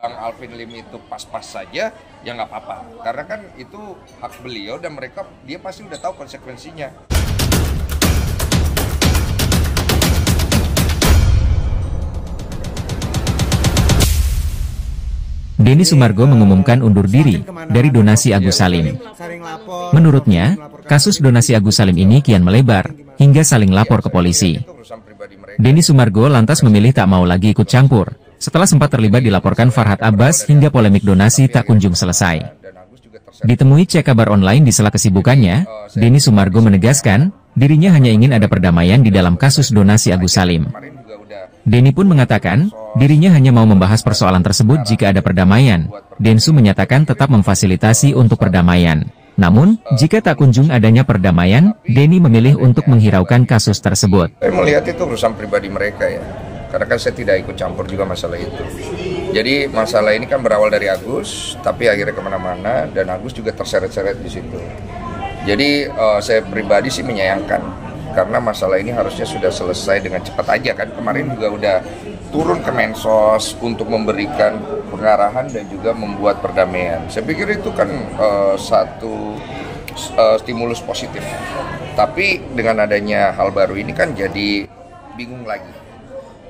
Bang Alvin Lim itu pas-pas saja, ya nggak apa-apa. Karena kan itu hak beliau dan dia pasti udah tahu konsekuensinya. Denny Sumargo mengumumkan undur diri dari donasi Agus Salim. Menurutnya, kasus donasi Agus Salim ini kian melebar, hingga saling lapor ke polisi. Denny Sumargo lantas memilih tak mau lagi ikut campur, setelah sempat terlibat dilaporkan Farhad Abbas hingga polemik donasi tak kunjung selesai. Ditemui Cek Kabar Online di sela kesibukannya, Denny Sumargo menegaskan, dirinya hanya ingin ada perdamaian di dalam kasus donasi Agus Salim. Denny pun mengatakan, dirinya hanya mau membahas persoalan tersebut jika ada perdamaian. Densu menyatakan tetap memfasilitasi untuk perdamaian. Namun, jika tak kunjung adanya perdamaian, Denny memilih untuk menghiraukan kasus tersebut. Saya melihat itu urusan pribadi mereka ya, karena kan saya tidak ikut campur juga masalah itu. Jadi masalah ini kan berawal dari Agus, tapi akhirnya kemana-mana, dan Agus juga terseret-seret di situ. Jadi saya pribadi sih menyayangkan. Karena masalah ini harusnya sudah selesai dengan cepat aja kan. Kemarin juga udah turun ke Mensos untuk memberikan pengarahan dan juga membuat perdamaian. Saya pikir itu kan satu stimulus positif. Tapi dengan adanya hal baru ini kan jadi bingung lagi.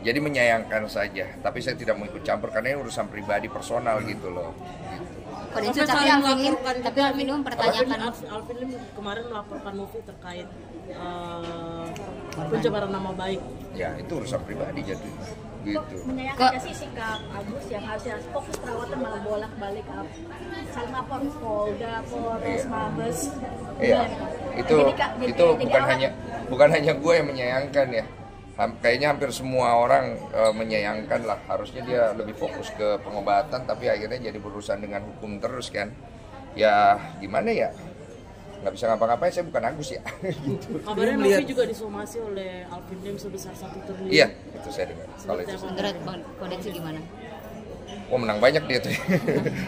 Jadi menyayangkan saja. Tapi saya tidak mau ikut campur karena ini urusan pribadi personal gitu loh. Gitu. Tapi Alvin Lim mempertanyakan. Alvin Lim kemarin melaporkan Novi terkait pencemaran nama baik. Ya itu urusan pribadi jadi gitu. Menyayangkan sih sikap Agus yang harusnya fokus perawatan malah bolak-balik saling lapor Polda, Polres, Mabes. Iya. Itu bukan hanya gue yang menyayangkan ya. Kayaknya hampir semua orang menyayangkan lah, harusnya dia lebih fokus ke pengobatan tapi akhirnya jadi berurusan dengan hukum terus kan. Ya gimana ya, nggak bisa ngapa-ngapain, saya bukan Agus ya. Gitu. Kabarnya Novi juga disomasi oleh Alvin Lim sebesar 1 triliun. Iya, itu saya dengar. Kalau itu menurut Kodensu gimana? Oh menang banyak dia tuh.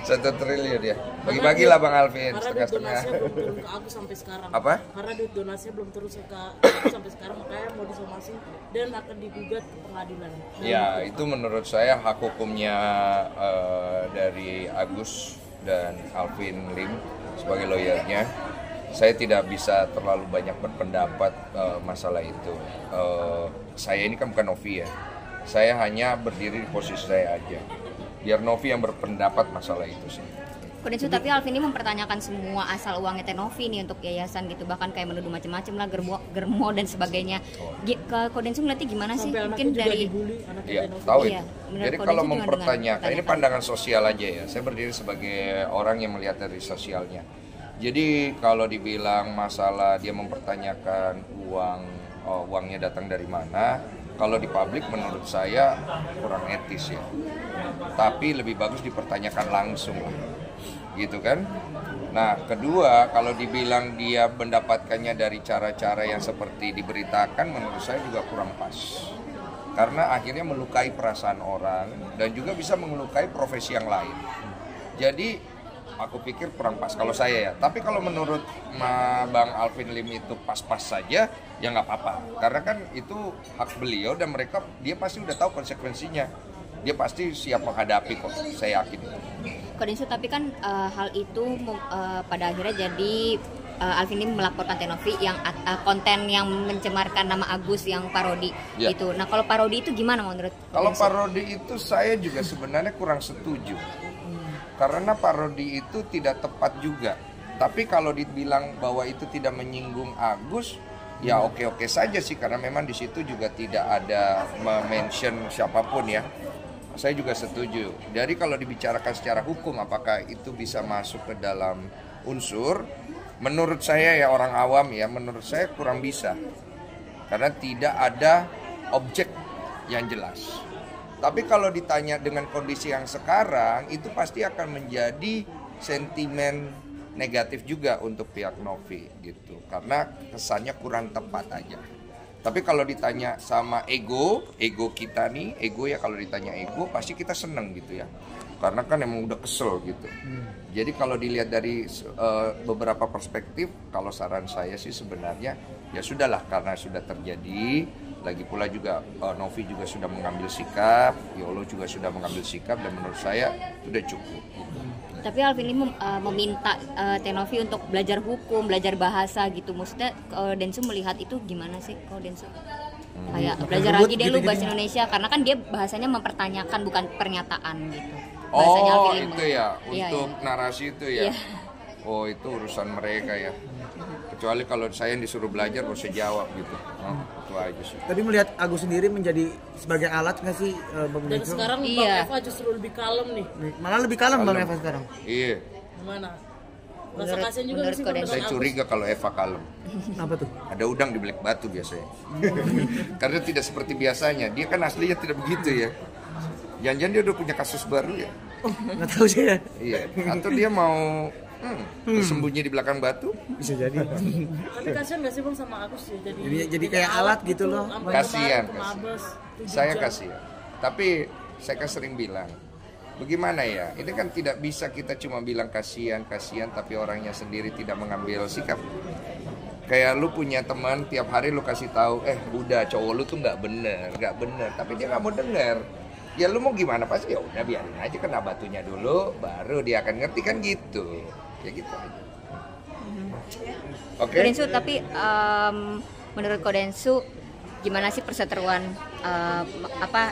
1 triliun dia. Bagi-bagi lah Bang Alvin, setengah-setengah. Karena duit donasinya belum turun ke Agus sampai sekarang. Apa? Karena duit donasinya belum turun ke Agus sampai sekarang, makanya mau disomasi dan akan digugat ke pengadilan. Ya itu menurut saya hak hukumnya dari Agus dan Alvin Lim sebagai lawyernya. Saya tidak bisa terlalu banyak berpendapat masalah itu. Saya ini kan bukan Novi ya. Saya hanya berdiri di posisi saya aja. Biar Novi yang berpendapat masalah itu sih. Kodensu, tapi Alvin ini mempertanyakan semua asal uangnya Teh Novi nih untuk yayasan gitu, bahkan kayak menuduh macam-macam lah, germo dan sebagainya. Ke Kodensu ngeliatnya gimana sih? Sampai mungkin dari iya, tahu iya, itu. Jadi kalau mempertanyakan, ini pandangan sosial aja ya. Saya berdiri sebagai orang yang melihat dari sosialnya. Jadi kalau dibilang masalah dia mempertanyakan uangnya datang dari mana, kalau di publik menurut saya kurang etis ya. Tapi lebih bagus dipertanyakan langsung lah. Gitu kan? Nah, kedua, kalau dibilang dia mendapatkannya dari cara-cara yang seperti diberitakan, menurut saya juga kurang pas. Karena akhirnya melukai perasaan orang dan juga bisa melukai profesi yang lain. Jadi aku pikir kurang pas kalau saya ya. Tapi kalau menurut Bang Alvin Lim itu pas-pas saja, ya nggak apa-apa. Karena kan itu hak beliau dan dia pasti udah tahu konsekuensinya. Dia pasti siap menghadapi kok, saya yakin itu. Kodensu, tapi kan hal itu pada akhirnya jadi Alvin Lim melaporkan Teh Novi yang konten yang mencemarkan nama Agus yang parodi itu. Nah kalau parodi itu gimana menurut Kodensu? Kalau parodi itu saya juga sebenarnya kurang setuju. Karena parodi itu tidak tepat juga. Tapi kalau dibilang bahwa itu tidak menyinggung Agus, ya oke-oke saja sih, karena memang di situ juga tidak ada mention siapapun ya. Saya juga setuju. Jadi kalau dibicarakan secara hukum apakah itu bisa masuk ke dalam unsur, menurut saya ya orang awam ya, menurut saya kurang bisa. Karena tidak ada objek yang jelas. Tapi kalau ditanya dengan kondisi yang sekarang, itu pasti akan menjadi sentimen negatif juga untuk pihak Novi gitu. Karena kesannya kurang tepat aja. Tapi kalau ditanya sama ego kita nih, ego ya, kalau ditanya ego pasti kita seneng gitu ya. Karena kan emang udah kesel gitu. Jadi kalau dilihat dari beberapa perspektif, kalau saran saya sih sebenarnya ya sudahlah, karena sudah terjadi, Lagi pula juga Novi juga sudah mengambil sikap, Yolo juga sudah mengambil sikap, dan menurut saya sudah cukup. Tapi Alvin Lim meminta Tenovi untuk belajar hukum, belajar bahasa gitu. Maksudnya Densu melihat itu gimana sih kalau Densu? Kayak belajar lagi deh lu bahasa Indonesia, karena kan dia bahasanya mempertanyakan bukan pernyataan gitu. Bahasanya Oh Alvin Lim. itu ya, Iya, untuk iya. narasi itu ya. Iya. Oh itu urusan mereka ya. Kecuali kalau saya yang disuruh belajar baru saya jawab gitu. Itu aja sih. Tapi melihat Agus sendiri menjadi sebagai alat nggak sih Bang Dan Densu? sekarang Iya. Bang Eva justru lebih kalem nih. Malah lebih kalem Bang Eva sekarang. Iya. Gimana? Rasa Menurut- kasihan juga menurut sih Koden. dengan Saya Agus. curiga kalau Eva kalem. Apa tuh? Ada udang di belik batu biasanya. Karena tidak seperti biasanya. Dia kan aslinya tidak begitu ya. Jangan-jangan dia udah punya kasus baru ya. Nggak tahu sih ya. Iya. Atau dia mau bersembunyi di belakang batu. Bisa jadi. Tapi kasihan gak sih Bang sama Agus ya? Jadi kayak alat gitu loh. Sampai Kasihan, kemarin ke Mabes, 7 Saya jam. kasih. Tapi saya kan sering bilang, bagaimana ya? Ini kan tidak bisa kita cuma bilang kasihan, tapi orangnya sendiri tidak mengambil sikap. Kayak lu punya teman tiap hari lu kasih tahu, udah cowok lu tuh nggak bener, tapi dia nggak mau denger. Ya lu mau gimana, pasti ya udah biarin aja kena batunya dulu, baru dia akan ngerti kan gitu. Ya gitu aja. Oke. Kodensu, tapi menurut Kodensu gimana sih perseteruan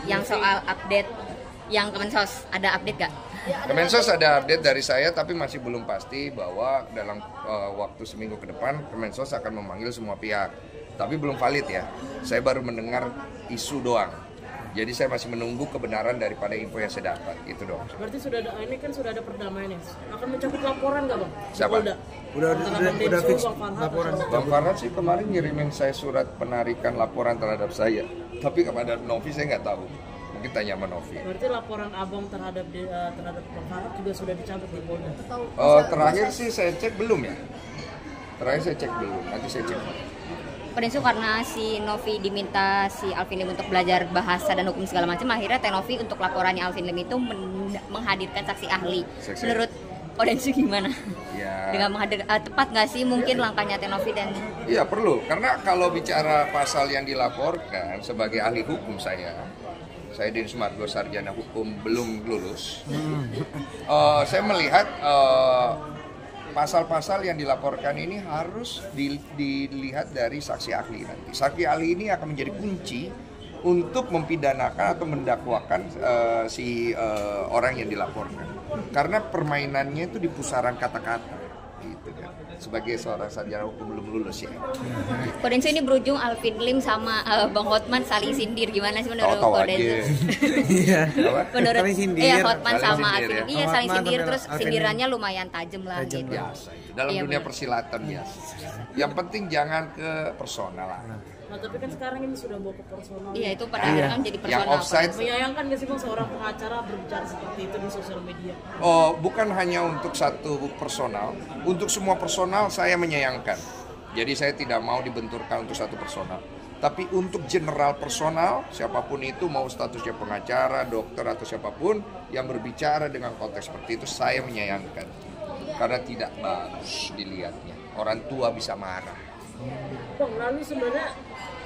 yang soal update yang Kemensos, ada update gak? Kemensos ada update dari saya, tapi masih belum pasti bahwa dalam waktu seminggu ke depan Kemensos akan memanggil semua pihak. Tapi belum valid ya. Saya baru mendengar isu doang. Jadi saya masih menunggu kebenaran daripada info yang saya dapat. Itu doang. Berarti sudah ada, ini kan sudah ada perdamaian ya. Akan mencabut laporan nggak Bang? Siapa? Udah fix laporan. Bang Farhan sih kemarin ngirimin saya surat penarikan laporan terhadap saya. Tapi kepada Novi saya nggak tahu. Mungkin tanya sama Novi. Berarti laporan Abang terhadap Bang Farhan juga sudah dicabut di Polda. Terakhir sih saya cek belum ya. Terakhir saya cek belum. Nanti saya cek. Kodensu, karena si Novi diminta si Alvin Lim untuk belajar bahasa dan hukum segala macam, akhirnya Tenovi untuk laporannya Alvin Lim itu menghadirkan saksi ahli. Saksi. Menurut Kodensu gimana? Ya. Dengan menghadirkan tepat nggak sih mungkin langkahnya Tenovi dan Iya perlu, karena kalau bicara pasal yang dilaporkan sebagai ahli hukum saya Denny Sumargo sarjana hukum belum lulus. Saya melihat pasal-pasal yang dilaporkan ini harus dilihat dari saksi ahli nanti. Saksi ahli ini akan menjadi kunci untuk mempidanakan atau mendakwakan si orang yang dilaporkan. Karena permainannya itu di pusaran kata-kata. Gitu kan. Sebagai seorang sarjana hukum belum lulus ya. Kodensu ini berujung Alvin Lim sama Bang Hotman saling sindir, gimana sih menurut Tahu-tahu Kodensu? aja. Iya. Apa? Menurut Saling sindir. Hotman Saling sama sindir, Alvin ya? Lim, iya saling Hotman sindir, sama terus Alvin sindirannya lumayan tajam lah gitu. Biasa itu. Dalam Iya, dunia benar. persilatan biasa. Yang penting jangan ke personal lah. Nah, tapi kan sekarang ini sudah bawa ke personal. Iya, itu pada akhirnya kan jadi Yang personal. offside Menyayangkan gak sih Bang seorang pengacara berbicara seperti itu di sosial media? bukan hanya untuk satu personal, untuk semua personal saya menyayangkan. Jadi saya tidak mau dibenturkan untuk satu personal. Tapi untuk general personal, siapapun itu mau statusnya pengacara, dokter atau siapapun yang berbicara dengan konteks seperti itu, saya menyayangkan. Karena tidak bagus dilihatnya. Orang tua bisa marah. Bang, lalu sebenarnya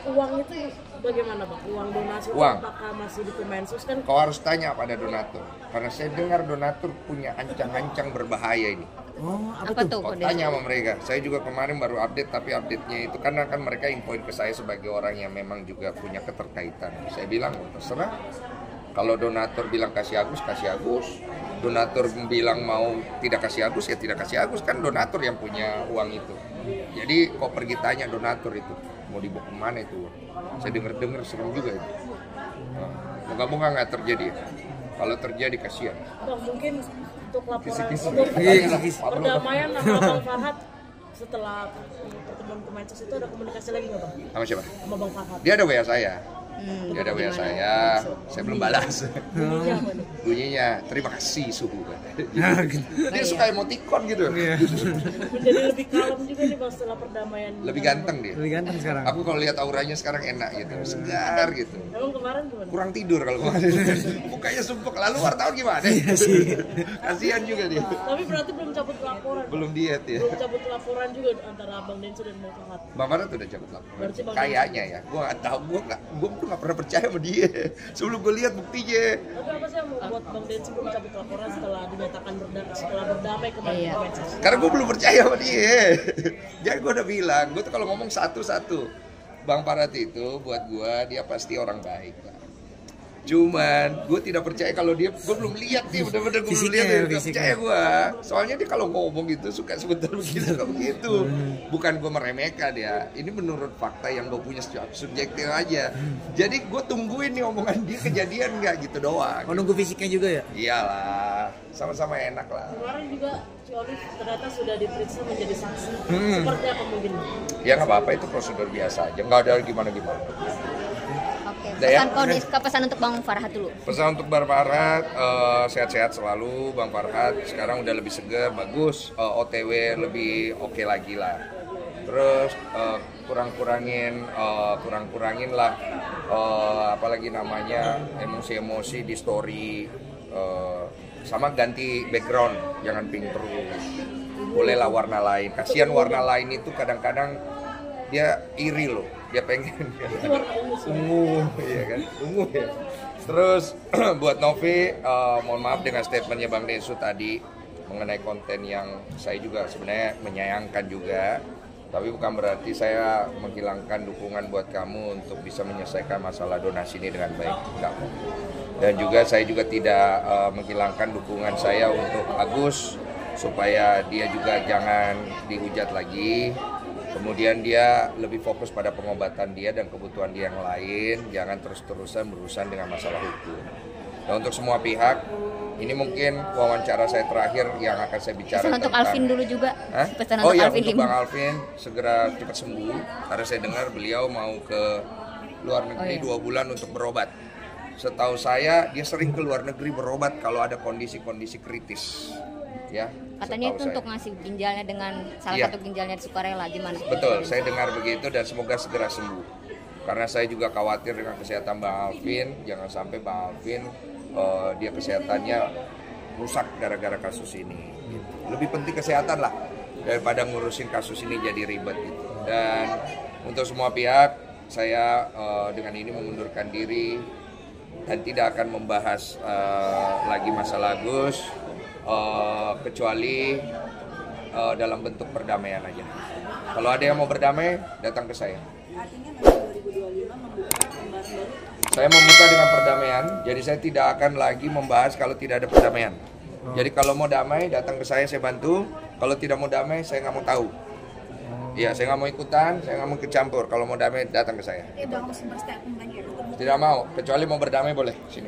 uang itu bagaimana Bang? Uang donasi itu Uang. apakah masih di Kemensos kan? Kau harus tanya pada donatur. Karena saya dengar donatur punya ancang-ancang berbahaya ini. Oh, Apa tuh Kau Kodensu? tanya sama mereka. Saya juga kemarin baru update, tapi update-nya itu karena kan mereka infoin ke saya sebagai orang yang memang juga punya keterkaitan. Saya bilang, terserah. Kalau donatur bilang kasih Agus, kasih Agus. Donatur bilang mau tidak kasih Agus, ya tidak kasih Agus. Kan donatur yang punya uang itu. Jadi kau pergi tanya donatur itu. Mau dibawa kemana itu? Saya dengar serem juga itu. Moga-moga nggak terjadi. Kalau terjadi kasihan. Bang, mungkin untuk laporan Kisi-kisi. untuk Kisi-kisi. perdamaian sama Bang Farhad setelah pertemuan Kemensos itu ada komunikasi lagi nggak Bang? Sama siapa? Sama Bang Farhad? Dia ada WA saya. Dia ada WA saya belum balas. Bunyinya, terima kasih suhu. Dia suka emoticon gitu. Menjadi lebih kalem juga nih Bang setelah perdamaian. Lebih ganteng dia. Lebih ganteng sekarang. Aku kalau lihat auranya sekarang enak gitu, segar gitu. Emang kemarin gimana? Kurang tidur kalau kemarin. Mukanya sumpek. Lalu wartawan gimana? Kasihan juga dia. Tapi berarti belum cabut laporan. Belum diet ya. Belum cabut laporan juga antara Bang Densu dan Bang Farhat. Bang Farhat udah cabut laporan. Berarti Bang Kayaknya ya. Gua nggak tahu. Gua tuh nggak pernah percaya sama dia. Sebelum gue lihat buktinya. Tapi apa sih yang membuat Bang Densu belum cabut laporan setelah dinyatakan berdamai kemarin di medsos? Karena gue belum percaya sama dia. Jadi gue udah bilang, gue tuh kalau ngomong satu-satu, Bang Farhat itu buat gue dia pasti orang baik lah. Cuman gue tidak percaya kalau dia, gue belum lihat dia, bener-bener gue belum lihat dia, gak percaya gue. Soalnya dia kalau ngomong gitu suka sebentar begitu, suka begitu. Bukan gue meremehkan dia, ini menurut fakta yang gue punya subjektif aja. Jadi gue tungguin nih omongan dia kejadian nggak gitu doang. Oh, nunggu fisiknya juga ya? Iyalah, sama-sama enak lah. Kemarin juga Ci Olive ternyata sudah diperiksa menjadi saksi. Seperti apa mungkin? Ya nggak apa-apa, itu prosedur biasa aja, nggak ada gimana-gimana. Oke, Udah ya? pesan untuk Bang Farhat dulu. Pesan untuk Bang Farhat, sehat-sehat selalu. Bang Farhat sekarang udah lebih seger, bagus, OTW lebih oke lagi lah. Terus kurang-kurangin lah, apalagi namanya emosi-emosi di story, sama ganti background, jangan pink terus. Bolehlah warna lain. Kasihan warna lain itu kadang-kadang dia iri loh, dia pengen ungu, iya kan, ungu ya. Terus buat Novi, mohon maaf dengan statementnya Bang Densu tadi mengenai konten yang saya juga sebenarnya menyayangkan juga, tapi bukan berarti saya menghilangkan dukungan buat kamu untuk bisa menyelesaikan masalah donasi ini dengan baik, enggak. Dan juga saya juga tidak menghilangkan dukungan saya untuk Agus supaya dia juga jangan dihujat lagi. Kemudian dia lebih fokus pada pengobatan dia dan kebutuhan dia yang lain, jangan terus-terusan berurusan dengan masalah hukum. Dan untuk semua pihak, ini mungkin wawancara saya terakhir yang akan saya bicara Pesan untuk Alvin dulu juga. Pesan Oh untuk iya, Alvin untuk Bang Alvin segera cepat sembuh. Karena saya dengar beliau mau ke luar negeri 2 bulan untuk berobat. Setahu saya dia sering ke luar negeri berobat kalau ada kondisi-kondisi kritis. Ya, katanya itu untuk ngasih ginjalnya dengan salah satu ginjalnya di sukarela, gimana? Betul, saya dengar begitu dan semoga segera sembuh. Karena saya juga khawatir dengan kesehatan Bang Alvin, jangan sampai Bang Alvin dia kesehatannya rusak gara-gara kasus ini. Lebih penting kesehatan lah daripada ngurusin kasus ini jadi ribet gitu. Dan untuk semua pihak, saya dengan ini mengundurkan diri dan tidak akan membahas lagi masalah Agus. Kecuali dalam bentuk perdamaian aja. Kalau ada yang mau berdamai, datang ke saya. Artinya nanti 2025 membuka lembaran baru. Saya membuka dengan perdamaian, jadi saya tidak akan lagi membahas kalau tidak ada perdamaian. Jadi kalau mau damai, datang ke saya bantu. Kalau tidak mau damai, saya nggak mau tahu. Iya, saya nggak mau ikutan, saya nggak mau kecampur. Kalau mau damai, datang ke saya. Tidak mau, kecuali mau berdamai boleh sini.